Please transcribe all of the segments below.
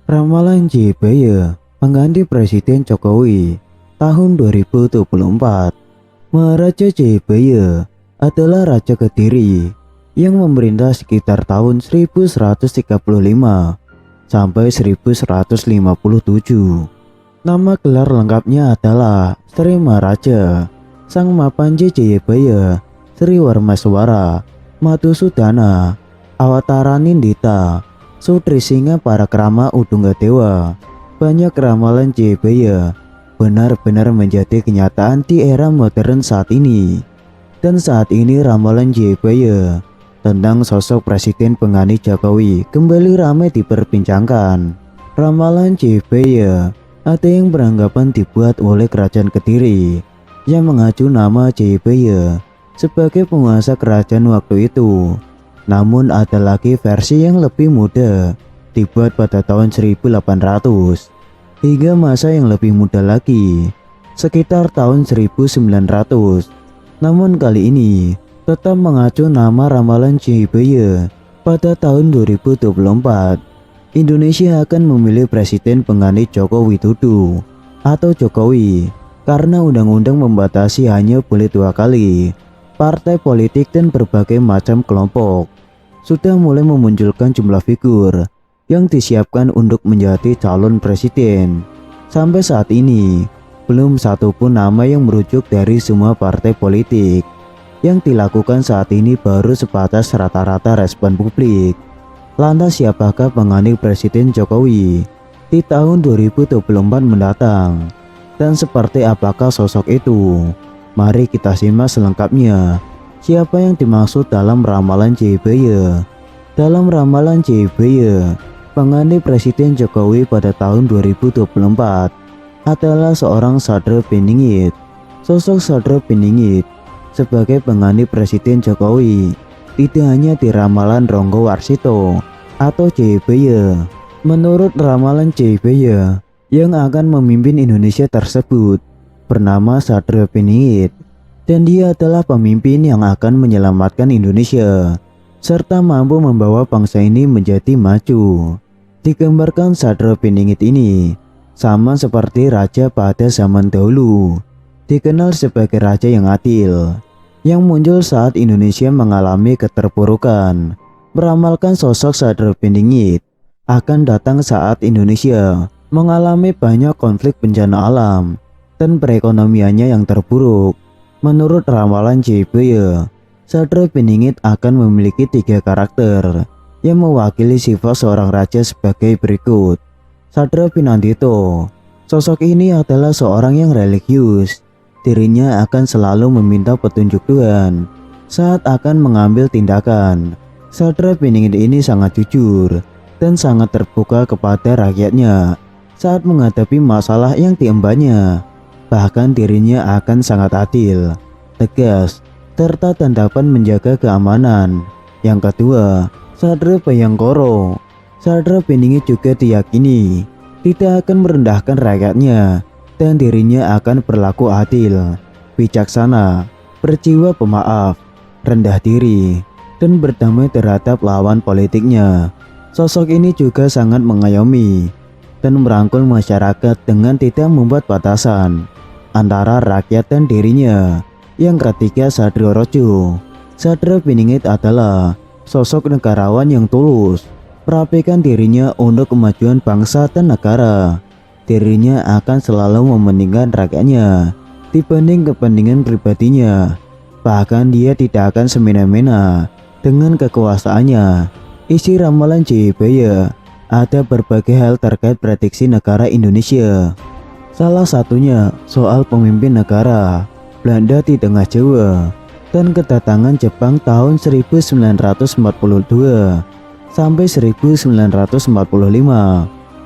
Ramalan Jebaya pengganti Presiden Jokowi tahun 2024. Maharaja Jebaya adalah Raja Kediri yang memerintah sekitar tahun 1135 sampai 1157. Nama gelar lengkapnya adalah Sri Maharaja Sang Mapanji Jayabaya Sri Warmaswara Madhusudana Awataranindita Sutri Singa Parakrama Udunggadewa. Banyak ramalan Jayabaya benar-benar menjadi kenyataan di era modern saat ini. Dan saat ini ramalan Jayabaya tentang sosok Presiden pengganti Jokowi kembali ramai diperbincangkan. Ramalan Jayabaya ada yang beranggapan dibuat oleh Kerajaan Kediri yang mengacu nama Jayabaya sebagai penguasa kerajaan waktu itu. Namun ada lagi versi yang lebih muda, dibuat pada tahun 1800 hingga masa yang lebih muda lagi, sekitar tahun 1900. Namun kali ini tetap mengacu nama ramalan Jayabaya pada tahun 2024. Indonesia akan memilih Presiden pengganti Joko Widodo atau Jokowi karena undang-undang membatasi hanya boleh 2 kali. Partai politik dan berbagai macam kelompok sudah mulai memunculkan jumlah figur yang disiapkan untuk menjadi calon presiden. Sampai saat ini belum satupun nama yang merujuk dari semua partai politik. Yang dilakukan saat ini baru sebatas rata-rata respon publik. Lantas siapakah pengganti Presiden Jokowi di tahun 2024 mendatang? Dan seperti apakah sosok itu? Mari kita simak selengkapnya. Siapa yang dimaksud dalam ramalan Jayabaya? Dalam ramalan Jayabaya, pengganti Presiden Jokowi pada tahun 2024 adalah seorang Sadra Beningit. Sosok Sadra Beningit sebagai pengganti Presiden Jokowi tidak hanya di ramalan Ronggo Warsito atau Jayabaya. Menurut ramalan Jayabaya, yang akan memimpin Indonesia tersebut bernama Sadra Beningit, dan dia adalah pemimpin yang akan menyelamatkan Indonesia serta mampu membawa bangsa ini menjadi maju. Digambarkan Sadra Beningit ini sama seperti raja pada zaman dahulu, dikenal sebagai raja yang adil, yang muncul saat Indonesia mengalami keterpurukan. Meramalkan sosok Sadra Beningit akan datang saat Indonesia mengalami banyak konflik bencana alam dan perekonomiannya yang terpuruk. Menurut ramalan Jayabaya, Sadra Beningit akan memiliki 3 karakter yang mewakili sifat seorang raja sebagai berikut. Sadra Pinantito, sosok ini adalah seorang yang religius. Dirinya akan selalu meminta petunjuk Tuhan saat akan mengambil tindakan. Sadra Beningit ini sangat jujur dan sangat terbuka kepada rakyatnya saat menghadapi masalah yang diembannya. Bahkan dirinya akan sangat adil, tegas, serta dan dapat menjaga keamanan. Yang kedua, Sadra Bayangkara. Sadra Beningit juga diyakini tidak akan merendahkan rakyatnya dan dirinya akan berlaku adil, bijaksana, berjiwa pemaaf, rendah diri, dan berdamai terhadap lawan politiknya. Sosok ini juga sangat mengayomi dan merangkul masyarakat dengan tidak membuat batasan antara rakyat dan dirinya. Yang ketiga, Sadra Rojo. Sadra Beningit adalah sosok negarawan yang tulus, merapikan dirinya untuk kemajuan bangsa dan negara. Dirinya akan selalu mementingkan rakyatnya dibanding kepentingan pribadinya. Bahkan dia tidak akan semena-mena dengan kekuasaannya. Isi ramalan Jayabaya ada berbagai hal terkait prediksi negara Indonesia. Salah satunya soal pemimpin negara Belanda di tengah Jawa dan kedatangan Jepang tahun 1942 sampai 1945.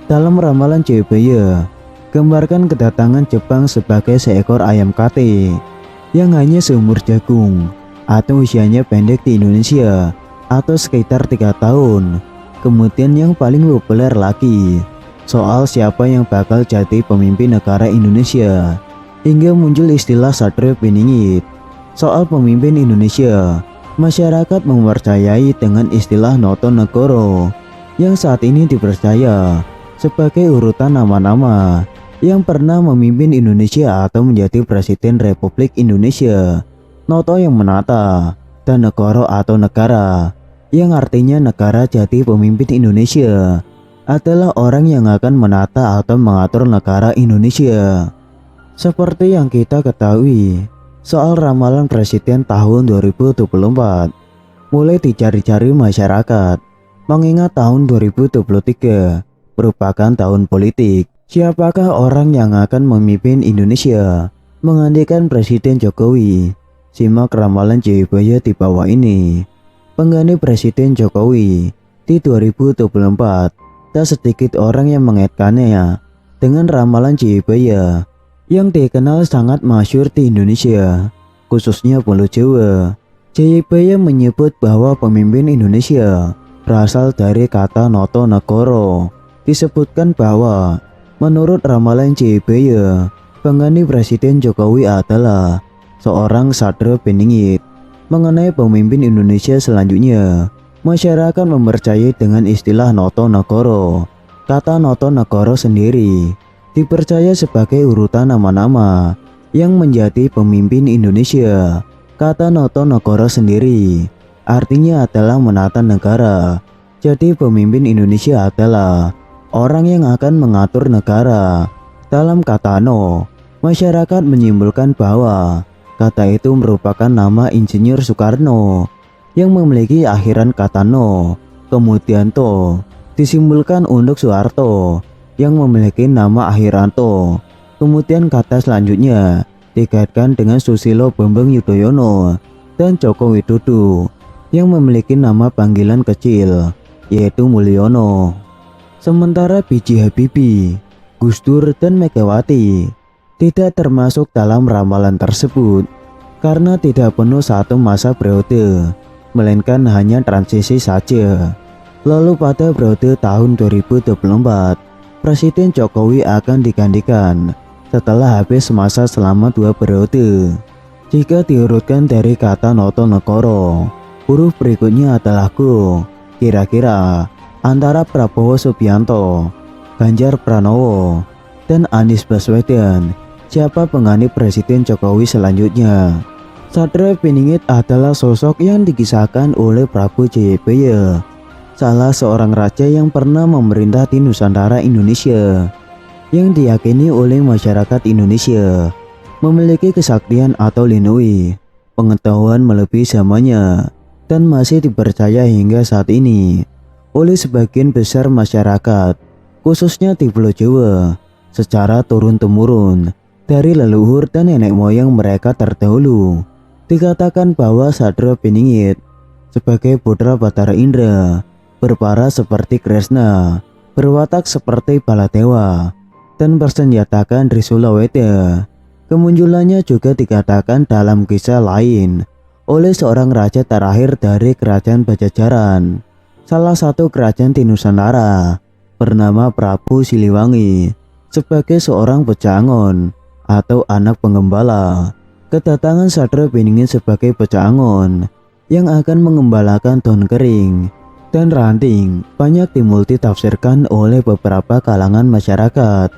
Dalam ramalan Jayabaya, gambarkan kedatangan Jepang sebagai seekor ayam kate yang hanya seumur jagung atau usianya pendek di Indonesia atau sekitar 3 tahun. Kemudian yang paling populer lagi soal siapa yang bakal jadi pemimpin negara Indonesia, hingga muncul istilah Sadra Beningit. Soal pemimpin Indonesia, masyarakat mempercayai dengan istilah Notonegoro yang saat ini dipercaya sebagai urutan nama-nama yang pernah memimpin Indonesia atau menjadi Presiden Republik Indonesia. Noto yang menata, dan negoro atau negara, yang artinya negara jadi pemimpin Indonesia, adalah orang yang akan menata atau mengatur negara Indonesia. Seperti yang kita ketahui, soal ramalan presiden tahun 2024 mulai dicari-cari masyarakat, mengingat tahun 2023 merupakan tahun politik. Siapakah orang yang akan memimpin Indonesia menggantikan Presiden Jokowi? Simak ramalan Jayabaya di bawah ini. Pengganti Presiden Jokowi di 2024, tak sedikit orang yang mengaitkannya dengan ramalan Jayabaya yang dikenal sangat masyhur di Indonesia, khususnya Pulau Jawa. Jayabaya menyebut bahwa pemimpin Indonesia berasal dari kata noto negoro. Disebutkan bahwa menurut ramalan Jayabaya, pengganti Presiden Jokowi adalah seorang Satrio Beningit. Mengenai pemimpin Indonesia selanjutnya, masyarakat mempercayai dengan istilah noto negoro. Kata noto negoro sendiri dipercaya sebagai urutan nama-nama yang menjadi pemimpin Indonesia. Kata noto negoro sendiri artinya adalah menata negara. Jadi pemimpin Indonesia adalah orang yang akan mengatur negara. Dalam kata no, masyarakat menyimpulkan bahwa kata itu merupakan nama Insinyur Soekarno yang memiliki akhiran kata no, kemudian to disimpulkan untuk Soeharto yang memiliki nama akhiran to. Kemudian kata selanjutnya dikaitkan dengan Susilo Bambang Yudhoyono dan Joko Widodo yang memiliki nama panggilan kecil yaitu Mulyono. Sementara B.J. Habibie, Gus Dur dan Megawati tidak termasuk dalam ramalan tersebut karena tidak penuh satu masa periode, melainkan hanya transisi saja. Lalu pada periode tahun 2024, Presiden Jokowi akan digantikan setelah habis masa selama 2 periode. Jika diurutkan dari kata noto negoro, huruf berikutnya adalah go. Kira-kira antara Prabowo Subianto, Ganjar Pranowo, dan Anies Baswedan, siapa pengganti Presiden Jokowi selanjutnya? Satrio Beningit adalah sosok yang dikisahkan oleh Prabu Jayabaya, salah seorang raja yang pernah memerintah di Nusantara Indonesia, yang diyakini oleh masyarakat Indonesia memiliki kesaktian atau linui, pengetahuan melebihi zamannya, dan masih dipercaya hingga saat ini oleh sebagian besar masyarakat, khususnya di Pulau Jawa, secara turun-temurun dari leluhur dan nenek moyang mereka terdahulu. Dikatakan bahwa Satrio Beningit sebagai putra Batara Indra berparas seperti Kresna, berwatak seperti Baladewa, dan bersenjatakan Trisula Weda. Kemunculannya juga dikatakan dalam kisah lain oleh seorang raja terakhir dari kerajaan Pajajaran, salah satu kerajaan di Nusantara, bernama Prabu Siliwangi, sebagai seorang pejangon atau anak penggembala. Kedatangan Satrio Beningit sebagai pejangon yang akan mengembalakan daun kering dan ranting banyak dimultitafsirkan oleh beberapa kalangan masyarakat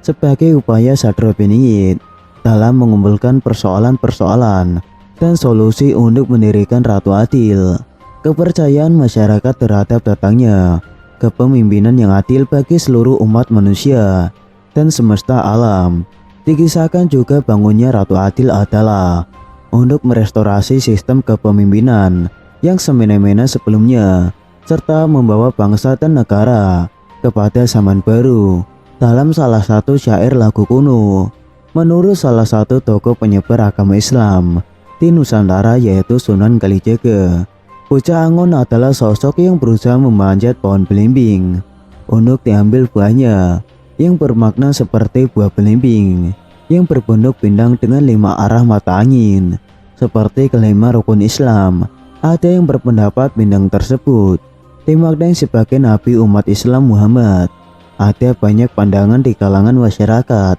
sebagai upaya Satrio Beningit dalam mengumpulkan persoalan-persoalan dan solusi untuk mendirikan Ratu Adil. Kepercayaan masyarakat terhadap datangnya kepemimpinan yang adil bagi seluruh umat manusia dan semesta alam. Dikisahkan juga bangunnya Ratu Adil adalah untuk merestorasi sistem kepemimpinan yang semena-mena sebelumnya, serta membawa bangsa dan negara kepada zaman baru. Dalam salah satu syair lagu kuno, menurut salah satu tokoh penyebar agama Islam di Nusantara yaitu Sunan Kalijaga, Bocah Angon adalah sosok yang berusaha memanjat pohon belimbing untuk diambil buahnya, yang bermakna seperti buah belimbing yang berbentuk bintang dengan 5 arah mata angin seperti kelima rukun Islam. Ada yang berpendapat bintang tersebut dimaknai sebagai Nabi umat Islam Muhammad. Ada banyak pandangan di kalangan masyarakat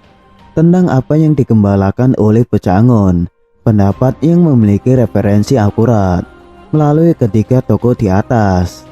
tentang apa yang digembalakan oleh Bocah Angon. Pendapat yang memiliki referensi akurat melalui ketiga tokoh di atas.